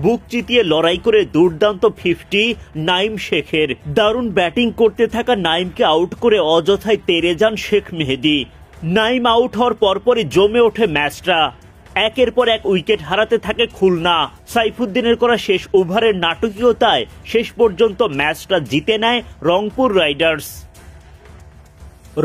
বুক চিতিয়ে লড়াই করে দুর্দান্ত 50 নাইম শেখের। দারুণ ব্যাটিং করতে থাকা নাইমকে আউট করে অযথায় তেড়ে যান শেখ মেহেদী। নাইম আউট হওয়ার পরপরই জমে ওঠে ম্যাচটা। একের পর এক উইকেট হারাতে থাকে খুলনা। সাইফুদ্দিনের করা শেষ ওভারের নাটকীয়তায় শেষ পর্যন্ত ম্যাচটা জিতে নেয় রংপুর রাইডার্স।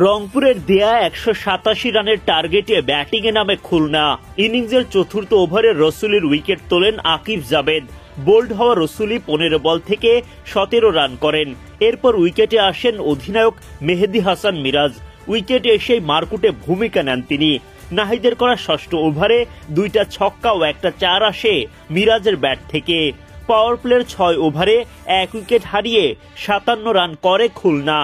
রংপুরের দেয়া 187 রানের টার্গেটে ব্যাটিংয়ে নামে খুলনা। ইনিংসের চতুর্থ ওভারে রসুলির উইকেট তোলেন আকিব জাবেদ। বোল্ড হওয়া রসুলি 15 বল থেকে 17 রান করেন। এরপর উইকেটে আসেন অধিনায়ক মেহেদী হাসান মিরাজ। উইকেটে এসেই মারকুটে ভূমিকা নেন তিনি। নাহিদের করা ষষ্ঠ ওভারে 2টা ছক্কা ও একটা 4 আসে মিরাজের ব্যাট থেকে। পাওয়ার প্লের 6 ওভারে 1 উইকেট হারিয়ে 57 রান করে খুলনা।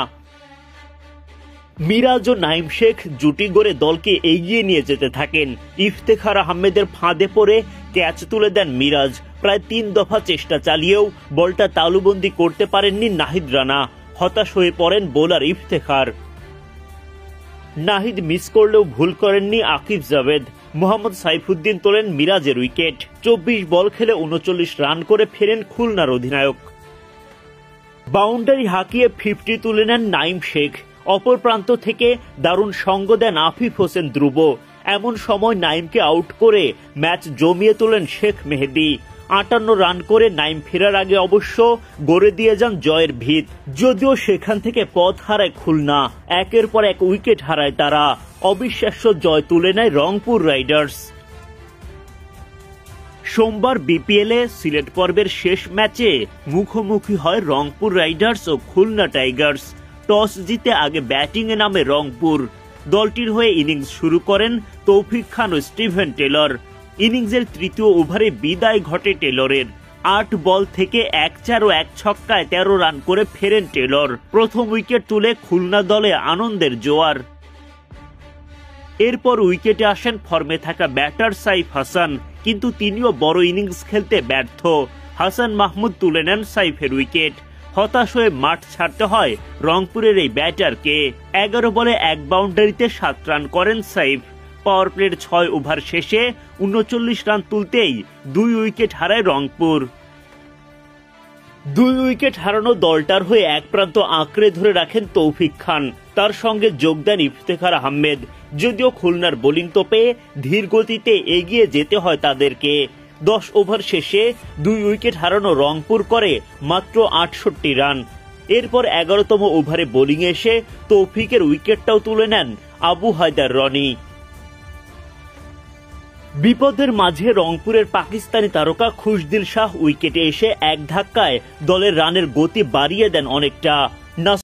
মিরাজ ও নাইম শেখ জুটি গড়ে দলকে এগিয়ে নিয়ে যেতে থাকেন। ইফতেখার আহমেদের ফাঁদে পড়ে ক্যাচ তুলে দেন মিরাজ। প্রায় 3 দফা চেষ্টা চালিয়েও বলটা তালুবন্দি করতে পারেননি নাহিদ রানা। হতাশ হয়ে পড়েন বোলার ইফতেখার। নাহিদ মিস করলেও ভুল করেননি আকিব জাবেদ। মোহাম্মদ সাইফুদ্দিন তোলেন মিরাজের উইকেট। 24 বল খেলে 39 রান করে ফেরেন খুলনার অধিনায়ক। বাউন্ডারি হাঁকিয়ে 50 তুলে নেন নাইম শেখ। অপর প্রান্ত থেকে দারুণ সঙ্গ দেন আফিফ হোসেন ধ্রুব। এমন সময় নাইমকে আউট করে ম্যাচ জমিয়ে তোলেন শেখ মেহেদী। 58 রান করে নাইম ফেরার আগে অবশ্য গড়ে দিয়ে যান জয়ের ভিত। যদিও সেখান থেকে পথ হারায় খুলনা। একের পর এক উইকেট হারায় তারা। অবিশ্বাস্য জয় তুলে নেয় রংপুর রাইডার্স। সোমবার বিপিএলে সিলেট পর্বের শেষ ম্যাচে মুখোমুখি হয় রংপুর রাইডার্স ও খুলনা টাইগার্স। টস জিতে আগে ব্যাটিংয়ে নামে রংপুর। দলটির হয়ে ইনিংস শুরু করেন তৌফিক খান ও স্টিভেন টেলর। ইনিংসের তৃতীয় ওভারে বিদায় ঘটে টেলরের। 8 বল থেকে 1-4 ও 1 ছক্কায় 13 রান করে ফেরেন টেলর। প্রথম উইকেট তুলে খুলনা দলে আনন্দের জোয়ার। এরপর উইকেটে আসেন ফর্মে থাকা ব্যাটার সাইফ হাসান, কিন্তু তিনিও বড় ইনিংস খেলতে ব্যর্থ। হাসান মাহমুদ তুলে নেন সাইফের উইকেট। হতাশ হয়ে মাঠ ছাড়তে হয় রংপুরের এই ব্যাটারকে। 11 বলে 1 বাউন্ডারিতে 7 রান করেন সাইফ। পাওয়ার প্লের 6 ওভার শেষে 39 রান তুলতেই 2 উইকেট হারায় রংপুর। 2 উইকেট হারানো দলটার হয়ে এক প্রান্ত আঁকড়ে ধরে রাখেন তৌফিক খান। তার সঙ্গে যোগ দেন ইফতেখার আহমেদ। যদিও খুলনার বোলিং তোপে ধীর গতিতে এগিয়ে যেতে হয় তাদেরকে। 10 ওভার শেষে 2 উইকেট হারানো রংপুর করে মাত্র 68 রান। এরপর 11তম ওভারে বোলিংয়ে এসে তৌফিকের উইকেটটাও তুলে নেন আবু হায়দার রনি। বিপদের মাঝে রংপুরের পাকিস্তানি তারকা খুশদিল শাহ উইকেটে এসে এক ধাক্কায় দলের রানের গতি বাড়িয়ে দেন অনেকটা।